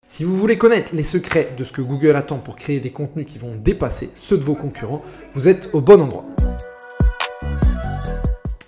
Si vous voulez connaître les secrets de ce que Google attend pour créer des contenus qui vont dépasser ceux de vos concurrents, vous êtes au bon endroit.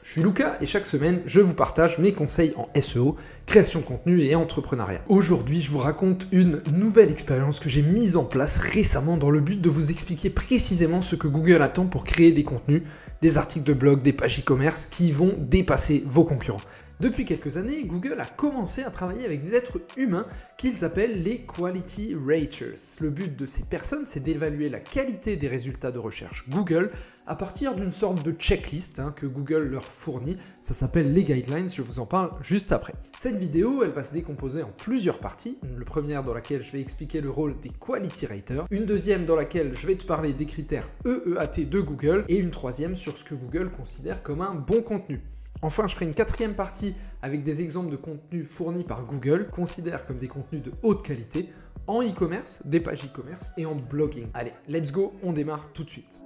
Je suis Lucas et chaque semaine, je vous partage mes conseils en SEO, création de contenu et entrepreneuriat. Aujourd'hui, je vous raconte une nouvelle expérience que j'ai mise en place récemment dans le but de vous expliquer précisément ce que Google attend pour créer des contenus, des articles de blog, des pages e-commerce qui vont dépasser vos concurrents. Depuis quelques années, Google a commencé à travailler avec des êtres humains qu'ils appellent les Quality Raters. Le but de ces personnes, c'est d'évaluer la qualité des résultats de recherche Google à partir d'une sorte de checklist que Google leur fournit. Ça s'appelle les guidelines, je vous en parle juste après. Cette vidéo, elle va se décomposer en plusieurs parties. Une première dans laquelle je vais expliquer le rôle des Quality Raters, une deuxième dans laquelle je vais te parler des critères EEAT de Google et une troisième sur ce que Google considère comme un bon contenu. Enfin, je ferai une quatrième partie avec des exemples de contenus fournis par Google, considèrent comme des contenus de haute qualité, en e-commerce, des pages e-commerce et en blogging. Allez, let's go, on démarre tout de suite.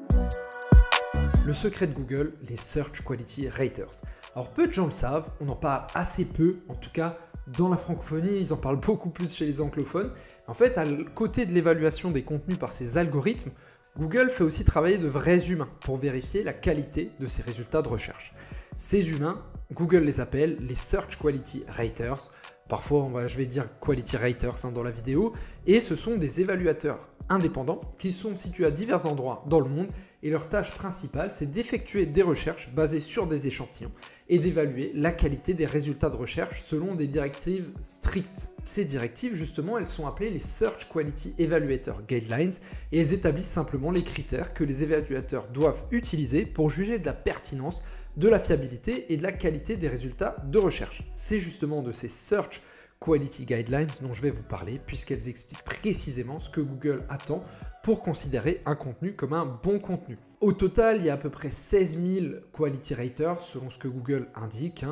Le secret de Google, les Search Quality Raters. Alors peu de gens le savent, on en parle assez peu, en tout cas dans la francophonie, ils en parlent beaucoup plus chez les anglophones. En fait, à côté de l'évaluation des contenus par ces algorithmes, Google fait aussi travailler de vrais humains pour vérifier la qualité de ces résultats de recherche. Ces humains, Google les appelle les Search Quality Raters. Parfois, je vais dire Quality Raters dans la vidéo. Et ce sont des évaluateurs indépendants qui sont situés à divers endroits dans le monde. Et leur tâche principale, c'est d'effectuer des recherches basées sur des échantillons et d'évaluer la qualité des résultats de recherche selon des directives strictes. Ces directives, justement, elles sont appelées les Search Quality Evaluator Guidelines et elles établissent simplement les critères que les évaluateurs doivent utiliser pour juger de la pertinence, de la fiabilité et de la qualité des résultats de recherche. C'est justement de ces Search Quality Guidelines dont je vais vous parler puisqu'elles expliquent précisément ce que Google attend pour considérer un contenu comme un bon contenu. Au total, il y a à peu près 16 000 Quality Raters selon ce que Google indique.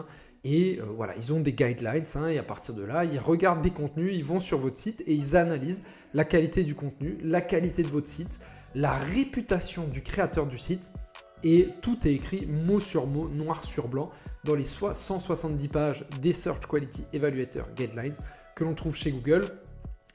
Et voilà, ils ont des guidelines et à partir de là, ils regardent des contenus, ils vont sur votre site et ils analysent la qualité du contenu, la qualité de votre site, la réputation du créateur du site. Et tout est écrit mot sur mot, noir sur blanc, dans les 170 pages des Search Quality Evaluator Guidelines que l'on trouve chez Google.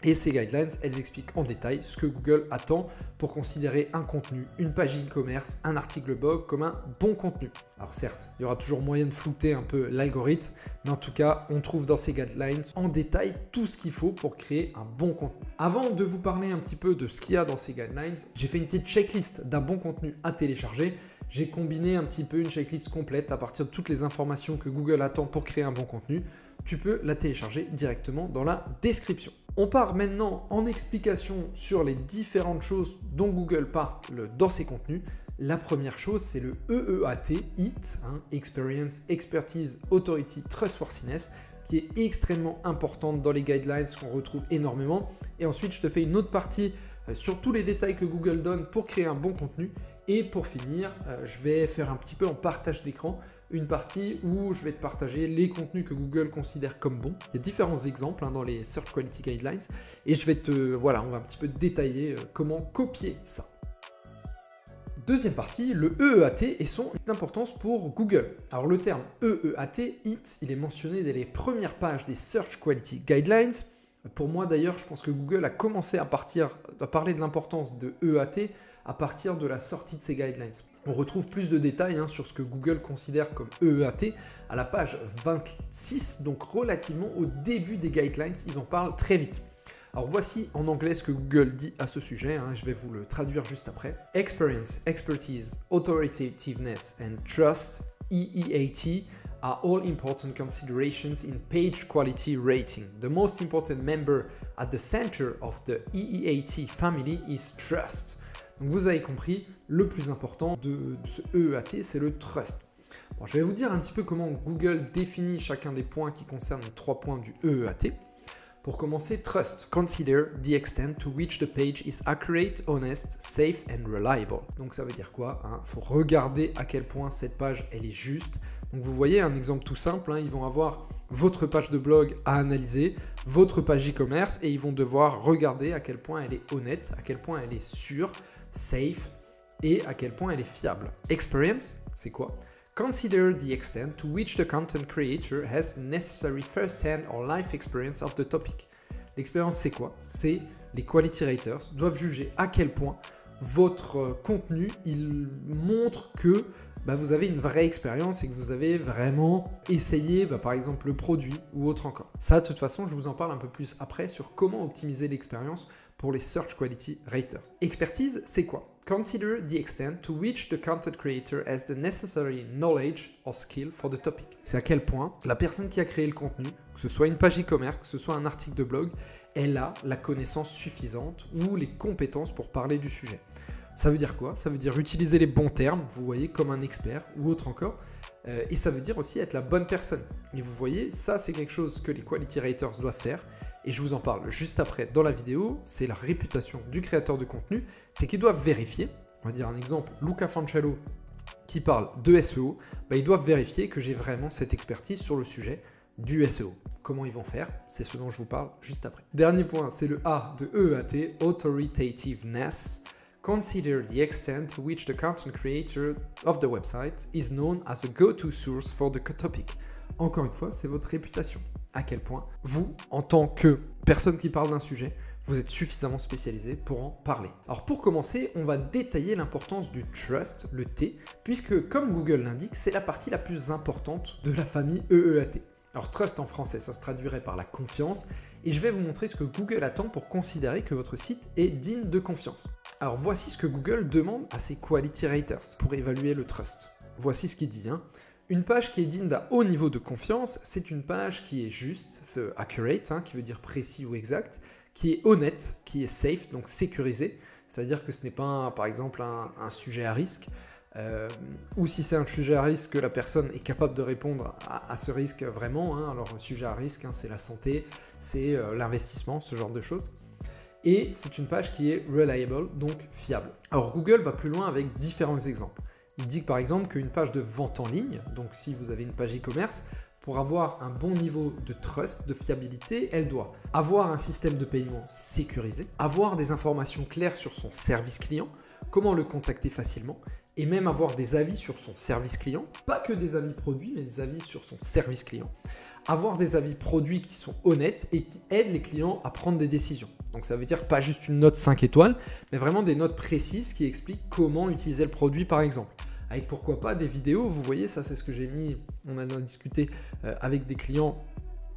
Et ces guidelines, elles expliquent en détail ce que Google attend pour considérer un contenu, une page e-commerce, un article blog comme un bon contenu. Alors certes, il y aura toujours moyen de flouter un peu l'algorithme, mais en tout cas, on trouve dans ces guidelines en détail tout ce qu'il faut pour créer un bon contenu. Avant de vous parler un petit peu de ce qu'il y a dans ces guidelines, j'ai fait une petite checklist d'un bon contenu à télécharger. J'ai combiné un petit peu une checklist complète à partir de toutes les informations que Google attend pour créer un bon contenu. Tu peux la télécharger directement dans la description. On part maintenant en explication sur les différentes choses dont Google parle dans ses contenus. La première chose, c'est le EEAT, IT, Experience, Expertise, Authority, Trustworthiness, qui est extrêmement importante dans les guidelines qu'on retrouve énormément. Et ensuite, je te fais une autre partie sur tous les détails que Google donne pour créer un bon contenu. Et pour finir, je vais faire un petit peu en partage d'écran, une partie où je vais te partager les contenus que Google considère comme bons. Il y a différents exemples dans les Search Quality Guidelines et on va un petit peu détailler comment copier ça. Deuxième partie, le EEAT et son importance pour Google. Alors le terme EEAT, IT, il est mentionné dès les premières pages des Search Quality Guidelines. Pour moi d'ailleurs, je pense que Google a commencé à parler de l'importance de EEAT à partir de la sortie de ces guidelines. On retrouve plus de détails sur ce que Google considère comme EEAT à la page 26, donc relativement au début des guidelines, ils en parlent très vite. Alors voici en anglais ce que Google dit à ce sujet, je vais vous le traduire juste après. Experience, expertise, authoritativeness and trust, EEAT, are all important considerations in page quality rating. The most important member at the center of the EEAT family is trust. Donc vous avez compris, le plus important de ce EEAT, c'est le trust. Bon, je vais vous dire un petit peu comment Google définit chacun des points qui concernent les 3 points du EEAT. Pour commencer, trust. Consider the extent to which the page is accurate, honest, safe and reliable. Donc ça veut dire quoi? Faut regarder à quel point cette page elle est juste. Donc vous voyez un exemple tout simple, ils vont avoir votre page de blog à analyser, votre page e-commerce et ils vont devoir regarder à quel point elle est honnête, à quel point elle est sûre, safe et à quel point elle est fiable. Experience, c'est quoi? Consider the extent to which the content creator has necessary first-hand or life experience of the topic. L'expérience, c'est quoi? C'est les quality raters doivent juger à quel point votre contenu, il montre que vous avez une vraie expérience et que vous avez vraiment essayé, par exemple, le produit ou autre encore. Ça, de toute façon, je vous en parle un peu plus après sur comment optimiser l'expérience pour les Search Quality Raters. Expertise, c'est quoi? Consider the extent to which the content creator has the necessary knowledge or skill for the topic. C'est à quel point la personne qui a créé le contenu, que ce soit une page e-commerce, que ce soit un article de blog, elle a la connaissance suffisante ou les compétences pour parler du sujet. Ça veut dire quoi? Ça veut dire utiliser les bons termes, vous voyez, comme un expert ou autre encore. Et ça veut dire aussi être la bonne personne. Et vous voyez, ça c'est quelque chose que les Quality Raters doivent faire. Et je vous en parle juste après dans la vidéo. C'est la réputation du créateur de contenu. C'est qu'ils doivent vérifier. On va dire un exemple, Luca Fancello qui parle de SEO. Ils doivent vérifier que j'ai vraiment cette expertise sur le sujet du SEO. Comment ils vont faire? C'est ce dont je vous parle juste après. Dernier point, c'est le A de EAT, Authoritativeness. Consider the extent to which the content creator of the website is known as a go-to source for the topic. Encore une fois, c'est votre réputation. À quel point vous, en tant que personne qui parle d'un sujet, vous êtes suffisamment spécialisé pour en parler. Alors pour commencer, on va détailler l'importance du trust, le T, puisque comme Google l'indique, c'est la partie la plus importante de la famille EEAT. Alors trust en français, ça se traduirait par la confiance, et je vais vous montrer ce que Google attend pour considérer que votre site est digne de confiance. Alors voici ce que Google demande à ses Quality Raters pour évaluer le trust. Voici ce qu'il dit. Une page qui est digne d'un haut niveau de confiance, c'est une page qui est juste, c'est accurate, qui veut dire précis ou exact, qui est honnête, qui est safe, donc sécurisé, c'est-à-dire que ce n'est pas par exemple un sujet à risque, ou si c'est un sujet à risque, que la personne est capable de répondre à ce risque vraiment. Alors un sujet à risque, c'est la santé, c'est l'investissement, ce genre de choses. Et c'est une page qui est reliable, donc fiable. Alors Google va plus loin avec différents exemples. Il dit par exemple qu'une page de vente en ligne, donc si vous avez une page e-commerce, pour avoir un bon niveau de trust, de fiabilité, elle doit avoir un système de paiement sécurisé, avoir des informations claires sur son service client, comment le contacter facilement, et même avoir des avis sur son service client, pas que des avis produits, mais des avis sur son service client. Avoir des avis produits qui sont honnêtes et qui aident les clients à prendre des décisions. Donc ça veut dire pas juste une note 5 étoiles, mais vraiment des notes précises qui expliquent comment utiliser le produit par exemple. Avec pourquoi pas des vidéos, vous voyez, ça c'est ce que j'ai mis, on en a discuté avec des clients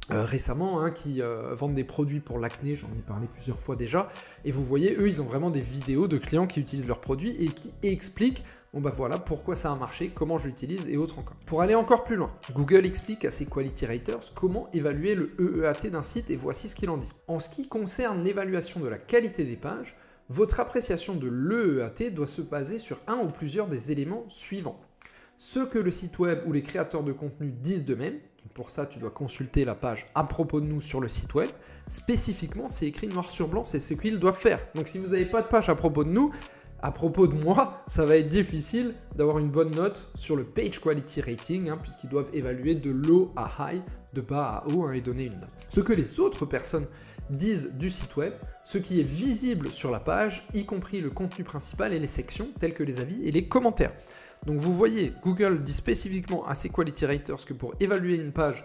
récemment qui vendent des produits pour l'acné, j'en ai parlé plusieurs fois déjà, et vous voyez, eux ils ont vraiment des vidéos de clients qui utilisent leurs produits et qui expliquent voilà pourquoi ça a marché, comment je l'utilise et autres encore. Pour aller encore plus loin, Google explique à ses Quality Raters comment évaluer le EEAT d'un site et voici ce qu'il en dit. En ce qui concerne l'évaluation de la qualité des pages, votre appréciation de l'EEAT doit se baser sur un ou plusieurs des éléments suivants. Ce que le site web ou les créateurs de contenu disent d'eux-mêmes. Pour ça, tu dois consulter la page à propos de nous sur le site web. Spécifiquement, c'est écrit noir sur blanc, c'est ce qu'ils doivent faire. Donc si vous n'avez pas de page à propos de nous, à propos de moi, ça va être difficile d'avoir une bonne note sur le Page Quality Rating, puisqu'ils doivent évaluer de low à high, de bas à haut, et donner une note. Ce que les autres personnes disent du site web, ce qui est visible sur la page, y compris le contenu principal et les sections, telles que les avis et les commentaires. Donc vous voyez, Google dit spécifiquement à ses Quality Raters que pour évaluer une page,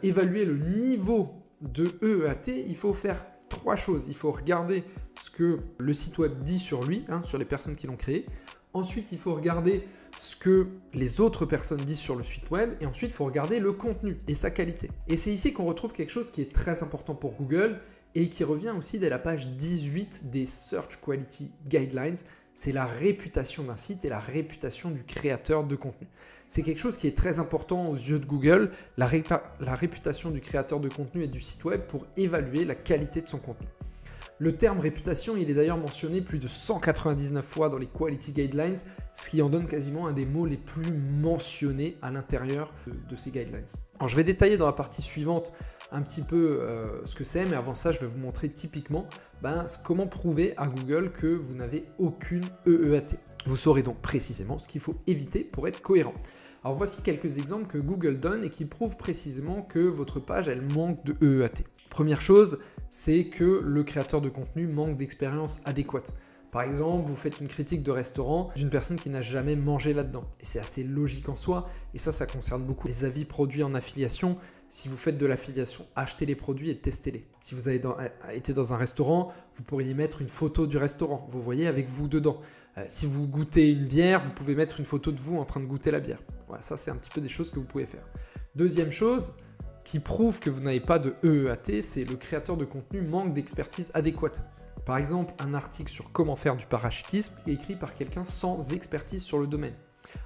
évaluer le niveau de EEAT, il faut faire 3 choses. Il faut regarder ce que le site web dit sur lui, sur les personnes qui l'ont créé. Ensuite, il faut regarder ce que les autres personnes disent sur le site web. Et ensuite, il faut regarder le contenu et sa qualité. Et c'est ici qu'on retrouve quelque chose qui est très important pour Google et qui revient aussi dès la page 18 des Search Quality Guidelines. C'est la réputation d'un site et la réputation du créateur de contenu. C'est quelque chose qui est très important aux yeux de Google, la réputation du créateur de contenu et du site web pour évaluer la qualité de son contenu. Le terme réputation, il est d'ailleurs mentionné plus de 199 fois dans les Quality Guidelines, ce qui en donne quasiment un des mots les plus mentionnés à l'intérieur de ces guidelines. Alors je vais détailler dans la partie suivante un petit peu ce que c'est, mais avant ça, je vais vous montrer typiquement comment prouver à Google que vous n'avez aucune EEAT. Vous saurez donc précisément ce qu'il faut éviter pour être cohérent. Alors voici quelques exemples que Google donne et qui prouvent précisément que votre page, elle manque de EEAT. Première chose, c'est que le créateur de contenu manque d'expérience adéquate. Par exemple, vous faites une critique de restaurant d'une personne qui n'a jamais mangé là-dedans. Et c'est assez logique en soi, et ça concerne beaucoup les avis produits en affiliation. Si vous faites de l'affiliation, achetez les produits et testez-les. Si vous avez été dans un restaurant, vous pourriez mettre une photo du restaurant, vous voyez, avec vous dedans. Si vous goûtez une bière, vous pouvez mettre une photo de vous en train de goûter la bière. Voilà, ça c'est un petit peu des choses que vous pouvez faire. Deuxième chose qui prouve que vous n'avez pas de EEAT, c'est le créateur de contenu manque d'expertise adéquate. Par exemple, un article sur comment faire du parachutisme est écrit par quelqu'un sans expertise sur le domaine.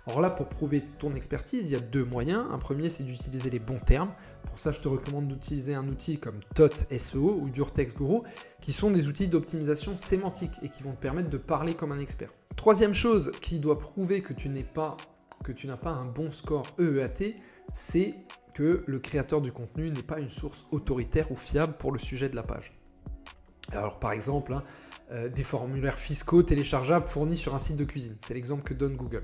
Alors là, pour prouver ton expertise, il y a deux moyens. Un premier, c'est d'utiliser les bons termes. Pour ça, je te recommande d'utiliser un outil comme TOT-SEO ou DurTextGuru, qui sont des outils d'optimisation sémantique et qui vont te permettre de parler comme un expert. Troisième chose qui doit prouver que tu n'as pas un bon score EEAT, c'est que le créateur du contenu n'est pas une source autoritaire ou fiable pour le sujet de la page. Alors par exemple, des formulaires fiscaux téléchargeables fournis sur un site de cuisine. C'est l'exemple que donne Google.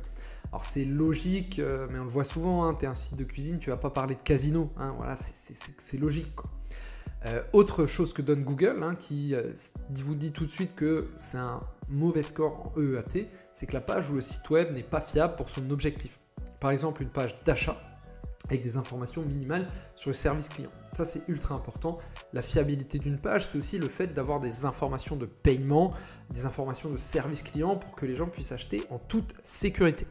Alors c'est logique, mais on le voit souvent, tu es un site de cuisine, tu ne vas pas parler de casino. Voilà, c'est logique, quoi. Autre chose que donne Google, qui vous dit tout de suite que c'est un mauvais score en EEAT, c'est que la page ou le site web n'est pas fiable pour son objectif. Par exemple, une page d'achat avec des informations minimales sur le service client. Ça, c'est ultra important. La fiabilité d'une page, c'est aussi le fait d'avoir des informations de paiement, des informations de service client pour que les gens puissent acheter en toute sécurité.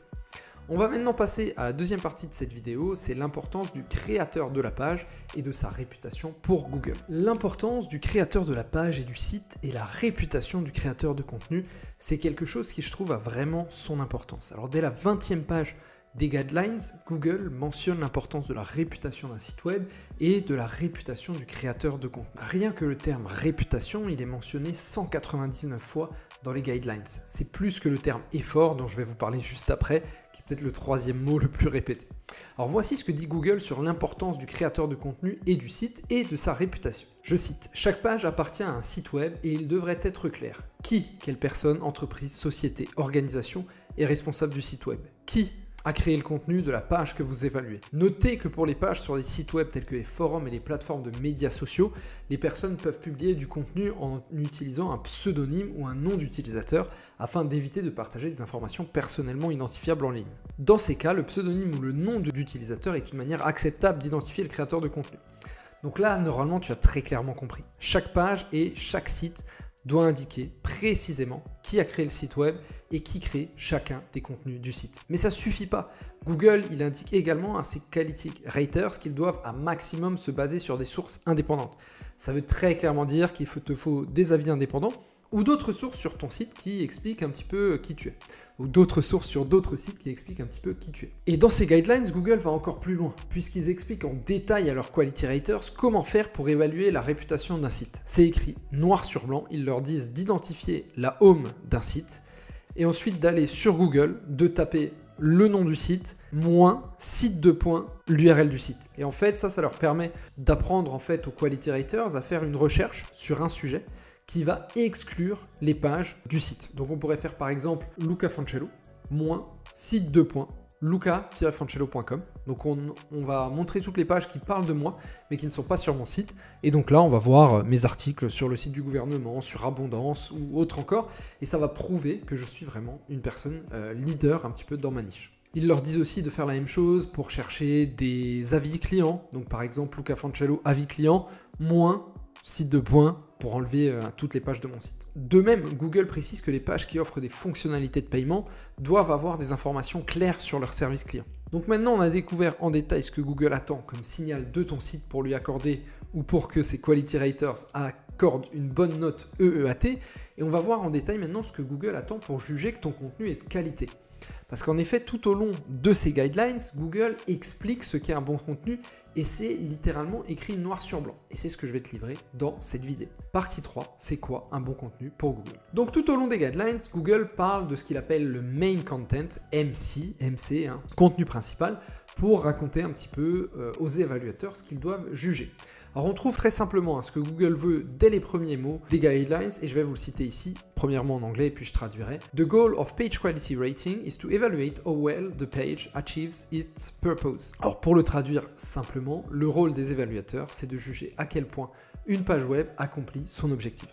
On va maintenant passer à la deuxième partie de cette vidéo, c'est l'importance du créateur de la page et de sa réputation pour Google. L'importance du créateur de la page et du site et la réputation du créateur de contenu, c'est quelque chose qui, je trouve, a vraiment son importance. Alors, dès la 20e page des guidelines, Google mentionne l'importance de la réputation d'un site web et de la réputation du créateur de contenu. Rien que le terme réputation, il est mentionné 199 fois dans les guidelines. C'est plus que le terme effort dont je vais vous parler juste après, qui est peut-être le troisième mot le plus répété. Alors voici ce que dit Google sur l'importance du créateur de contenu et du site et de sa réputation. Je cite, « Chaque page appartient à un site web et il devrait être clair. Qui, quelle personne, entreprise, société, organisation est responsable du site web? Qui à créer le contenu de la page que vous évaluez. Notez que pour les pages sur des sites web tels que les forums et les plateformes de médias sociaux, les personnes peuvent publier du contenu en utilisant un pseudonyme ou un nom d'utilisateur afin d'éviter de partager des informations personnellement identifiables en ligne. Dans ces cas, le pseudonyme ou le nom d'utilisateur est une manière acceptable d'identifier le créateur de contenu. Donc là, normalement, tu as très clairement compris. Chaque page et chaque site doit indiquer précisément qui a créé le site web et qui crée chacun des contenus du site. Mais ça ne suffit pas. Google, il indique également à ses quality raters qu'ils doivent à maximum se baser sur des sources indépendantes. Ça veut très clairement dire qu'il te faut des avis indépendants ou d'autres sources sur ton site qui expliquent un petit peu qui tu es. Ou d'autres sources sur d'autres sites qui expliquent un petit peu qui tu es. Et dans ces guidelines, Google va encore plus loin, puisqu'ils expliquent en détail à leurs quality raters comment faire pour évaluer la réputation d'un site. C'est écrit noir sur blanc, ils leur disent d'identifier la home d'un site, et ensuite d'aller sur Google, de taper le nom du site, moins site de point, l'URL du site. Et en fait, ça leur permet d'apprendre en fait aux quality raters à faire une recherche sur un sujet, qui va exclure les pages du site. Donc on pourrait faire par exemple Luca Fancello, moins site de point, luca-fancello.com. Donc on va montrer toutes les pages qui parlent de moi, mais qui ne sont pas sur mon site. Et donc là, on va voir mes articles sur le site du gouvernement, sur Abondance ou autre encore. Et ça va prouver que je suis vraiment une personne leader un petit peu dans ma niche. Ils leur disent aussi de faire la même chose pour chercher des avis clients. Donc par exemple, Luca Fancello, avis client, moins site de point pour enlever toutes les pages de mon site. De même, Google précise que les pages qui offrent des fonctionnalités de paiement doivent avoir des informations claires sur leur service client. Donc maintenant, on a découvert en détail ce que Google attend comme signal de ton site pour lui accorder ou pour que ses quality raters accordent une bonne note EEAT. Et on va voir en détail maintenant ce que Google attend pour juger que ton contenu est de qualité. Parce qu'en effet, tout au long de ces guidelines, Google explique ce qu'est un bon contenu et c'est littéralement écrit noir sur blanc. Et c'est ce que je vais te livrer dans cette vidéo. Partie 3, c'est quoi un bon contenu pour Google? Donc tout au long des guidelines, Google parle de ce qu'il appelle le main content, MC, contenu principal, pour raconter un petit peu aux évaluateurs ce qu'ils doivent juger. Alors on trouve très simplement ce que Google veut dès les premiers mots des guidelines, et je vais vous le citer ici, premièrement en anglais et puis je traduirai. The goal of page quality rating is to evaluate how well the page achieves its purpose. Alors pour le traduire simplement, le rôle des évaluateurs, c'est de juger à quel point une page web accomplit son objectif.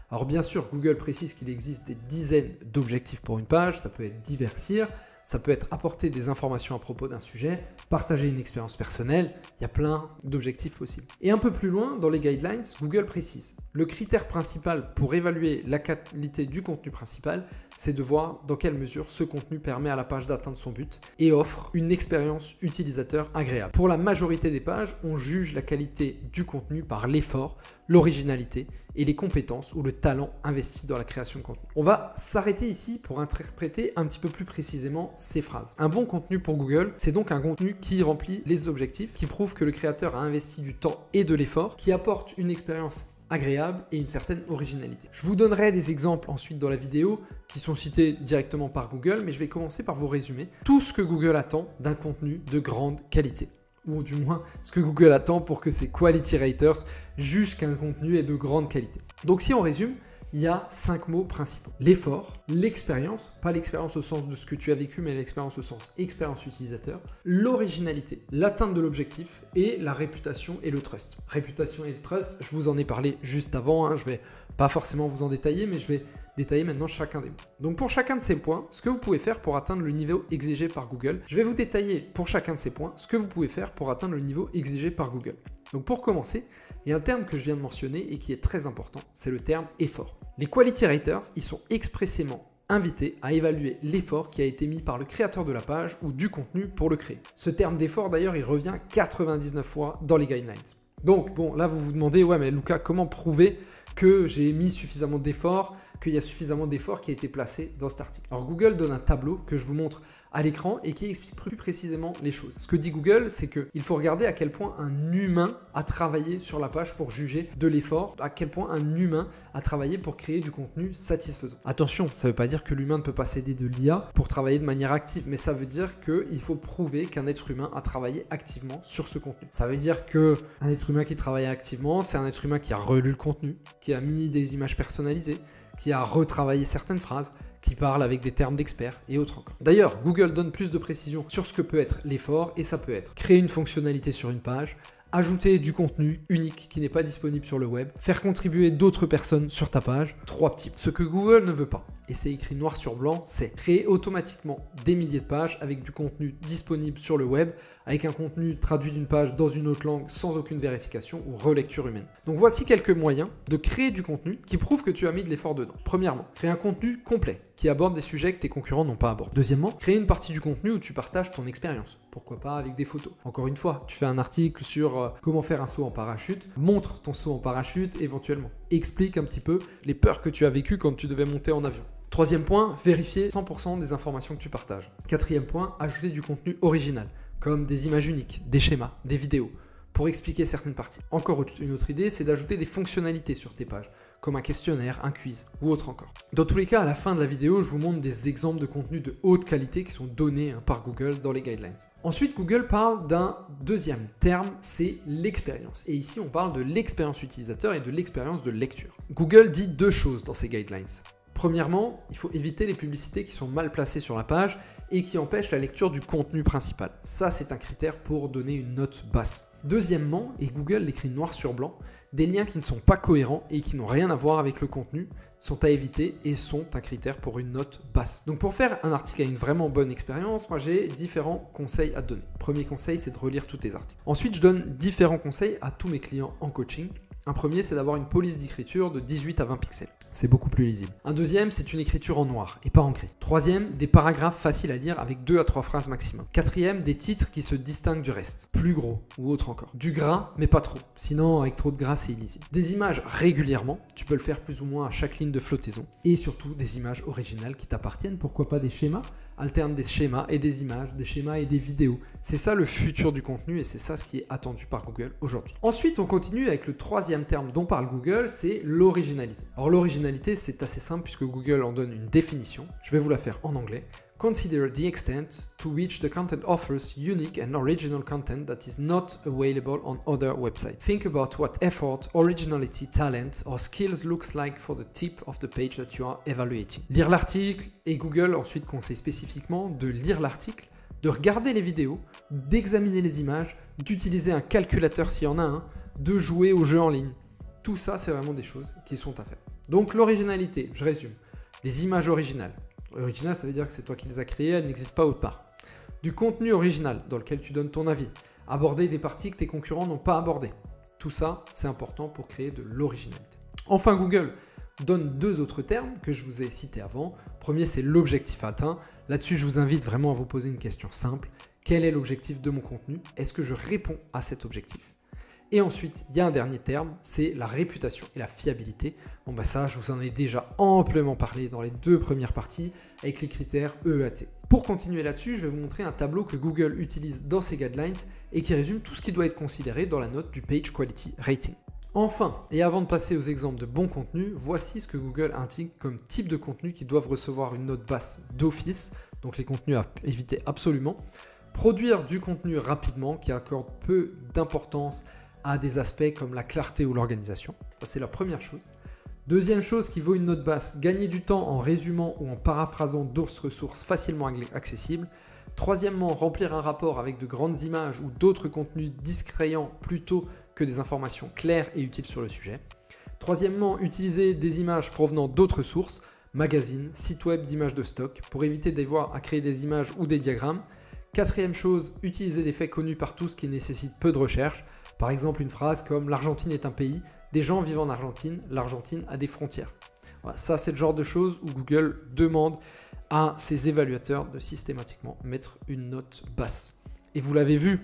Alors bien sûr, Google précise qu'il existe des dizaines d'objectifs pour une page, ça peut être divertir, Ça peut être apporter des informations à propos d'un sujet, partager une expérience personnelle, il y a plein d'objectifs possibles. Et un peu plus loin, dans les guidelines, Google précise, le critère principal pour évaluer la qualité du contenu principal, c'est de voir dans quelle mesure ce contenu permet à la page d'atteindre son but et offre une expérience utilisateur agréable. Pour la majorité des pages, on juge la qualité du contenu par l'effort, l'originalité et les compétences ou le talent investi dans la création de contenu. On va s'arrêter ici pour interpréter un petit peu plus précisément ces phrases. Un bon contenu pour Google, c'est donc un contenu qui remplit les objectifs, qui prouve que le créateur a investi du temps et de l'effort, qui apporte une expérience agréable et une certaine originalité. Je vous donnerai des exemples ensuite dans la vidéo qui sont cités directement par Google, mais je vais commencer par vous résumer tout ce que Google attend d'un contenu de grande qualité. Ou du moins ce que Google attend pour que ses quality raters jugent qu'un contenu est de grande qualité. Donc si on résume, il y a 5 mots principaux. L'effort, l'expérience, pas l'expérience au sens de ce que tu as vécu, mais l'expérience au sens expérience utilisateur, l'originalité, l'atteinte de l'objectif et la réputation et le trust. Réputation et le trust, je vous en ai parlé juste avant, je vais pas forcément vous en détailler, mais je vais détailler maintenant chacun des mots. Donc pour chacun de ces points, ce que vous pouvez faire pour atteindre le niveau exigé par Google, je vais vous détailler pour chacun de ces points ce que vous pouvez faire pour atteindre le niveau exigé par Google. Donc pour commencer, il y a un terme que je viens de mentionner et qui est très important, c'est le terme effort. Les quality raters, ils sont expressément invités à évaluer l'effort qui a été mis par le créateur de la page ou du contenu pour le créer. Ce terme d'effort d'ailleurs, il revient 99 fois dans les guidelines. Donc bon, là vous vous demandez, ouais mais Lucas, comment prouver que j'ai mis suffisamment d'efforts, qu'il y a suffisamment d'efforts qui a été placé dans cet article. Alors Google donne un tableau que je vous montre à l'écran et qui explique plus précisément les choses. Ce que dit Google, c'est qu'il faut regarder à quel point un humain a travaillé sur la page pour juger de l'effort, à quel point un humain a travaillé pour créer du contenu satisfaisant. Attention, ça ne veut pas dire que l'humain ne peut pas s'aider de l'IA pour travailler de manière active, mais ça veut dire qu'il faut prouver qu'un être humain a travaillé activement sur ce contenu. Ça veut dire qu'un être humain qui travaille activement, c'est un être humain qui a relu le contenu, qui a mis des images personnalisées, qui a retravaillé certaines phrases, qui parle avec des termes d'experts et autres encore. D'ailleurs, Google donne plus de précision sur ce que peut être l'effort et ça peut être créer une fonctionnalité sur une page, ajouter du contenu unique qui n'est pas disponible sur le web, faire contribuer d'autres personnes sur ta page, 3 petits. Ce que Google ne veut pas, et c'est écrit noir sur blanc, c'est créer automatiquement des milliers de pages avec du contenu disponible sur le web, avec un contenu traduit d'une page dans une autre langue sans aucune vérification ou relecture humaine. Donc voici quelques moyens de créer du contenu qui prouvent que tu as mis de l'effort dedans. Premièrement, créer un contenu complet qui aborde des sujets que tes concurrents n'ont pas abordés. Deuxièmement, créer une partie du contenu où tu partages ton expérience. Pourquoi pas avec des photos. Encore une fois, tu fais un article sur comment faire un saut en parachute, montre ton saut en parachute éventuellement. Explique un petit peu les peurs que tu as vécues quand tu devais monter en avion. Troisième point, vérifier 100% des informations que tu partages. Quatrième point, ajouter du contenu original, comme des images uniques, des schémas, des vidéos, pour expliquer certaines parties. Encore une autre idée, c'est d'ajouter des fonctionnalités sur tes pages, comme un questionnaire, un quiz ou autre encore. Dans tous les cas, à la fin de la vidéo, je vous montre des exemples de contenus de haute qualité qui sont donnés par Google dans les guidelines. Ensuite, Google parle d'un deuxième terme, c'est l'expérience. Et ici, on parle de l'expérience utilisateur et de l'expérience de lecture. Google dit 2 choses dans ces guidelines. Premièrement, il faut éviter les publicités qui sont mal placées sur la page et qui empêchent la lecture du contenu principal. Ça, c'est un critère pour donner une note basse. Deuxièmement, et Google l'écrit noir sur blanc, des liens qui ne sont pas cohérents et qui n'ont rien à voir avec le contenu sont à éviter et sont un critère pour une note basse. Donc pour faire un article à une vraiment bonne expérience, moi j'ai différents conseils à te donner. Premier conseil, c'est de relire tous tes articles. Ensuite, je donne différents conseils à tous mes clients en coaching. Un premier, c'est d'avoir une police d'écriture de 18 à 20 pixels. C'est beaucoup plus lisible. Un deuxième, c'est une écriture en noir et pas en gris. Troisième, des paragraphes faciles à lire avec 2 à 3 phrases maximum. Quatrième, des titres qui se distinguent du reste. Plus gros ou autre encore. Du gras, mais pas trop. Sinon, avec trop de gras, c'est illisible. Des images régulièrement. Tu peux le faire plus ou moins à chaque ligne de flottaison. Et surtout, des images originales qui t'appartiennent. Pourquoi pas des schémas? Alterne des schémas et des images, des schémas et des vidéos. C'est ça le futur du contenu et c'est ça ce qui est attendu par Google aujourd'hui. Ensuite, on continue avec le troisième terme dont parle Google, c'est l'originalité. Alors l'originalité, c'est assez simple puisque Google en donne une définition. Je vais vous la faire en anglais. Consider the extent to which the content offers unique and original content that is not available on other websites. Think about what effort, originality, talent or skills looks like for the tip of the page that you are evaluating. Lire l'article et Google ensuite conseille spécifiquement de lire l'article, de regarder les vidéos, d'examiner les images, d'utiliser un calculateur s'il y en a un, de jouer aux jeux en ligne. Tout ça, c'est vraiment des choses qui sont à faire. Donc l'originalité, je résume, des images originales, Original, ça veut dire que c'est toi qui les as créés, elles n'existent pas autre part. Du contenu original, dans lequel tu donnes ton avis. Aborder des parties que tes concurrents n'ont pas abordées. Tout ça, c'est important pour créer de l'originalité. Enfin, Google donne deux autres termes que je vous ai cités avant. Premier, c'est l'objectif atteint. Là-dessus, je vous invite vraiment à vous poser une question simple. Quel est l'objectif de mon contenu? Est-ce que je réponds à cet objectif? Et ensuite, il y a un dernier terme, c'est la réputation et la fiabilité. Bon bah ça, je vous en ai déjà amplement parlé dans les deux premières parties avec les critères EEAT. Pour continuer là-dessus, je vais vous montrer un tableau que Google utilise dans ses guidelines et qui résume tout ce qui doit être considéré dans la note du Page Quality Rating. Enfin, et avant de passer aux exemples de bons contenus, voici ce que Google indique comme type de contenu qui doivent recevoir une note basse d'office, donc les contenus à éviter absolument. Produire du contenu rapidement qui accorde peu d'importance à des aspects comme la clarté ou l'organisation. Ça, c'est la première chose. Deuxième chose qui vaut une note basse, gagner du temps en résumant ou en paraphrasant d'autres ressources facilement accessibles. Troisièmement, remplir un rapport avec de grandes images ou d'autres contenus distrayants plutôt que des informations claires et utiles sur le sujet. Troisièmement, utiliser des images provenant d'autres sources, magazines, sites web d'images de stock, pour éviter d'avoir à créer des images ou des diagrammes. Quatrième chose, utiliser des faits connus par tous qui nécessitent peu de recherche. Par exemple, une phrase comme « l'Argentine est un pays, des gens vivent en Argentine, l'Argentine a des frontières ». Voilà, ça, c'est le genre de choses où Google demande à ses évaluateurs de systématiquement mettre une note basse. Et vous l'avez vu,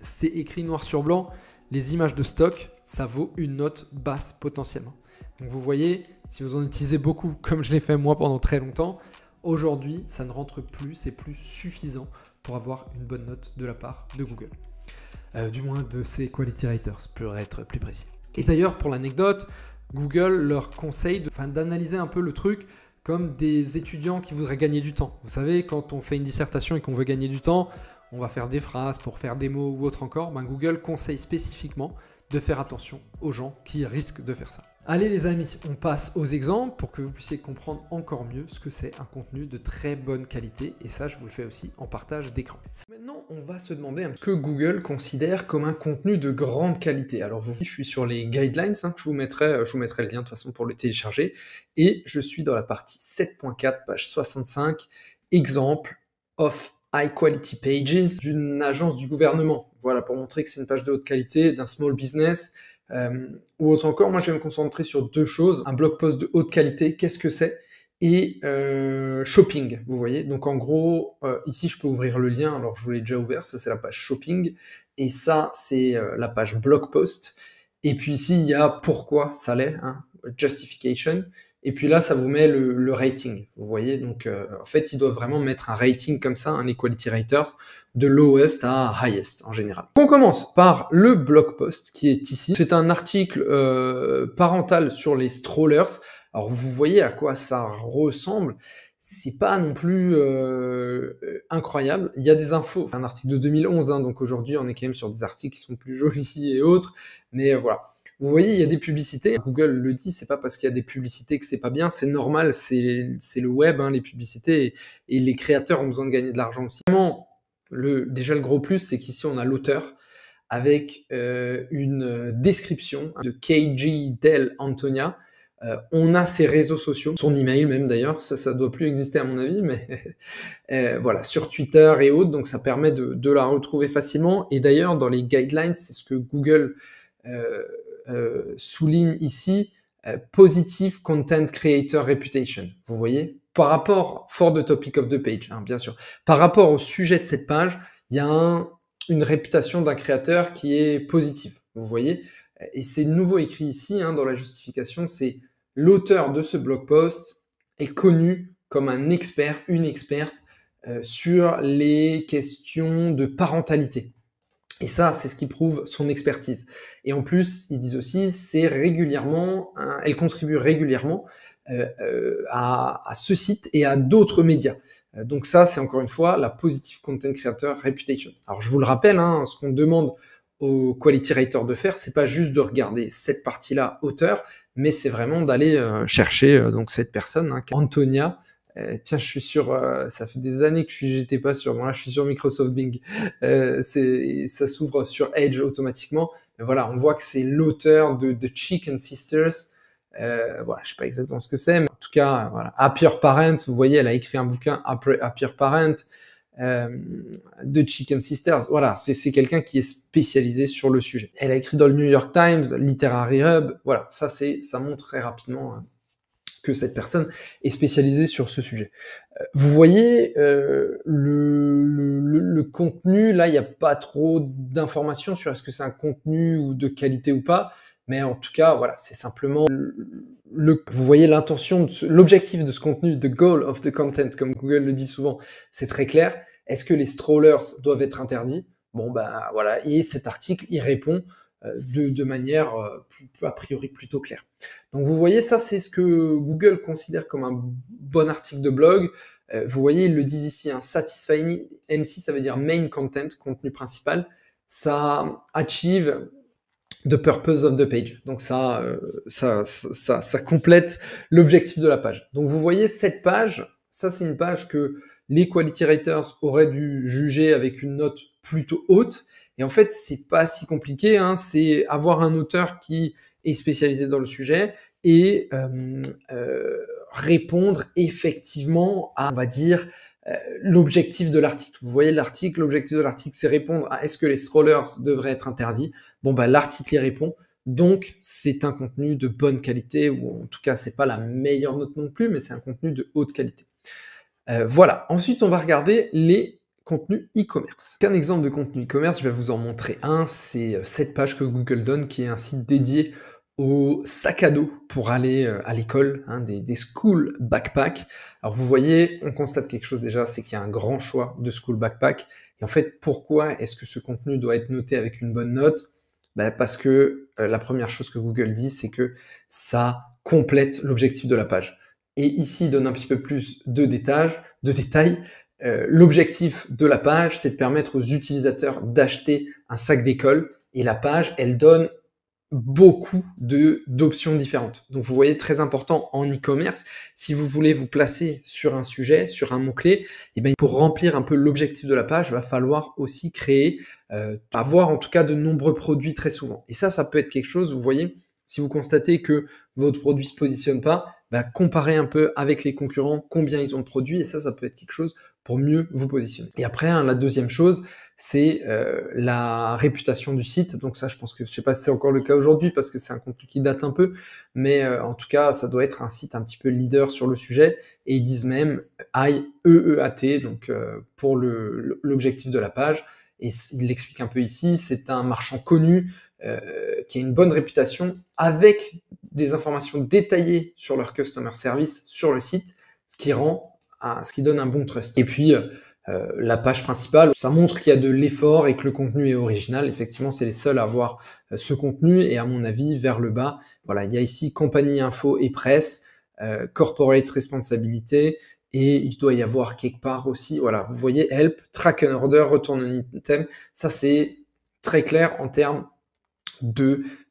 c'est écrit noir sur blanc, les images de stock, ça vaut une note basse potentiellement. Donc vous voyez, si vous en utilisez beaucoup, comme je l'ai fait moi pendant très longtemps, aujourd'hui, ça ne rentre plus, c'est plus suffisant pour avoir une bonne note de la part de Google. Du moins de ses quality writers, pour être plus précis. Et d'ailleurs, pour l'anecdote, Google leur conseille d'analyser un peu le truc comme des étudiants qui voudraient gagner du temps. Vous savez, quand on fait une dissertation et qu'on veut gagner du temps, on va faire des phrases pour faire des mots ou autre encore. Google conseille spécifiquement de faire attention aux gens qui risquent de faire ça. Allez les amis, on passe aux exemples pour que vous puissiez comprendre encore mieux ce que c'est un contenu de très bonne qualité, et ça je vous le fais aussi en partage d'écran. Maintenant on va se demander ce que Google considère comme un contenu de grande qualité. Alors je suis sur les guidelines, je vous mettrai le lien de toute façon pour le télécharger, et je suis dans la partie 7.4, page 65, exemple of high quality pages d'une agence du gouvernement. Voilà, pour montrer que c'est une page de haute qualité, d'un small business, ou autre encore. Moi je vais me concentrer sur deux choses. Un blog post de haute qualité, qu'est-ce que c'est? Et shopping, vous voyez. Donc en gros, ici je peux ouvrir le lien, alors je vous l'ai déjà ouvert, ça c'est la page shopping, et ça c'est la page blog post. Et puis ici il y a pourquoi ça l'est, justification. Et puis là, ça vous met le rating, vous voyez. Donc, en fait, ils doivent vraiment mettre un rating comme ça, un equality rater, de lowest à highest en général. On commence par le blog post qui est ici. C'est un article parental sur les strollers. Alors, vous voyez à quoi ça ressemble. C'est pas non plus incroyable. Il y a des infos. C'est un article de 2011, donc aujourd'hui, on est quand même sur des articles qui sont plus jolis et autres. Mais voilà. Vous voyez, il y a des publicités. Google le dit, c'est pas parce qu'il y a des publicités que c'est pas bien, c'est normal, c'est le web, les publicités, et les créateurs ont besoin de gagner de l'argent aussi. Vraiment, déjà le gros plus, c'est qu'ici on a l'auteur avec une description de KG Del Antonia. On a ses réseaux sociaux, son email même d'ailleurs, ça doit plus exister à mon avis, mais voilà, sur Twitter et autres, donc ça permet de la retrouver facilement. Et d'ailleurs, dans les guidelines, c'est ce que Google souligne ici, Positive Content Creator Reputation. Vous voyez, par rapport, for the topic of the page, bien sûr, par rapport au sujet de cette page, il y a une réputation d'un créateur qui est positive. Vous voyez, et c'est nouveau écrit ici, dans la justification, c'est l'auteur de ce blog post est connu comme un expert, une experte sur les questions de parentalité. Et ça, c'est ce qui prouve son expertise. Et en plus, ils disent aussi, c'est régulièrement, elle contribue régulièrement à ce site et à d'autres médias. Donc ça, c'est encore une fois la Positive Content Creator Reputation. Alors je vous le rappelle, ce qu'on demande au quality writer de faire, c'est pas juste de regarder cette partie-là auteur, mais c'est vraiment d'aller chercher donc cette personne, Antonia. Tiens, je suis sur, ça fait des années que j'étais pas sur, bon là je suis sur Microsoft Bing, ça s'ouvre sur Edge automatiquement, mais voilà, on voit que c'est l'auteur de Chicken Sisters, Voilà, je sais pas exactement ce que c'est, mais en tout cas, voilà. Happier Parent, vous voyez, elle a écrit un bouquin, Happier Parent, de Chicken Sisters. Voilà, c'est quelqu'un qui est spécialisé sur le sujet. Elle a écrit dans le New York Times, Literary Hub. Voilà, ça montre très rapidement que cette personne est spécialisée sur ce sujet. Vous voyez, le contenu, là, il n'y a pas trop d'informations sur est-ce que c'est un contenu ou de qualité ou pas, mais en tout cas, voilà, c'est simplement vous voyez l'intention, l'objectif de ce contenu, the goal of the content, comme Google le dit souvent, c'est très clair. Est-ce que les strollers doivent être interdits? Bon, bah voilà, et cet article y répond de manière a priori plutôt claire. Donc vous voyez, ça c'est ce que Google considère comme un bon article de blog. Vous voyez, ils le disent ici, un satisfying MC, ça veut dire main content, contenu principal. Ça achieve the purpose of the page. Donc ça complète l'objectif de la page. Donc vous voyez, cette page, ça c'est une page que les quality raters auraient dû juger avec une note plutôt haute. Et en fait, c'est pas si compliqué, hein, c'est avoir un auteur qui est spécialisé dans le sujet et répondre effectivement à, on va dire, l'objectif de l'article. Vous voyez l'article, l'objectif de l'article, c'est répondre à est-ce que les strollers devraient être interdits? Bon, bah, l'article y répond. Donc, c'est un contenu de bonne qualité, ou en tout cas, c'est pas la meilleure note non plus, mais c'est un contenu de haute qualité. Voilà. Ensuite, on va regarder les contenus e-commerce. Un exemple de contenu e-commerce, je vais vous en montrer un, c'est cette page que Google donne, qui est un site dédié au sac à dos pour aller à l'école, hein, des school backpack. Alors vous voyez, on constate quelque chose déjà, c'est qu'il y a un grand choix de school backpack. Et en fait, pourquoi est-ce que ce contenu doit être noté avec une bonne note? Parce que la première chose que Google dit, c'est que ça complète l'objectif de la page. Et ici, il donne un petit peu plus de détails. L'objectif de la page, c'est de permettre aux utilisateurs d'acheter un sac d'école. Et la page, elle donne beaucoup d'options différentes. Donc vous voyez, très important en e-commerce, si vous voulez vous placer sur un sujet, sur un mot-clé, et bien pour remplir un peu l'objectif de la page, il va falloir aussi créer, avoir en tout cas de nombreux produits très souvent. Et ça peut être quelque chose, vous voyez, si vous constatez que votre produit se positionne pas, comparez un peu avec les concurrents combien ils ont de produits, et ça peut être quelque chose pour mieux vous positionner. Et après, hein, la deuxième chose, c'est la réputation du site. Donc ça, je pense que, je sais pas si c'est encore le cas aujourd'hui, parce que c'est un contenu qui date un peu, mais en tout cas, ça doit être un site un petit peu leader sur le sujet, et ils disent même EEAT, donc pour l'objectif de la page, et il l'explique un peu ici, c'est un marchand connu, qui a une bonne réputation, avec des informations détaillées sur leur customer service sur le site, ce qui donne un bon trust. Et puis, la page principale, ça montre qu'il y a de l'effort et que le contenu est original. Effectivement, c'est les seuls à avoir ce contenu, et à mon avis, vers le bas, voilà, il y a ici compagnie info et presse, corporate responsabilité, et il doit y avoir quelque part aussi, voilà, vous voyez, help, track and order, return on item, ça c'est très clair en termes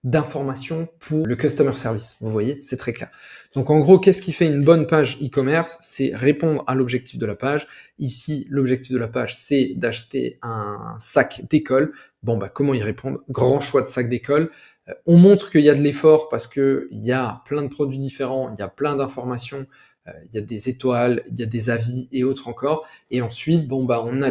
d'informations pour le customer service. Vous voyez, c'est très clair. Donc en gros, qu'est-ce qui fait une bonne page e-commerce? C'est répondre à l'objectif de la page. Ici, l'objectif de la page, c'est d'acheter un sac d'école. Bon, comment y répondre? Grand choix de sac d'école. On montre qu'il y a de l'effort parce qu'il y a plein de produits différents, il y a plein d'informations, il y a des étoiles, il y a des avis et autres encore. Et ensuite, on a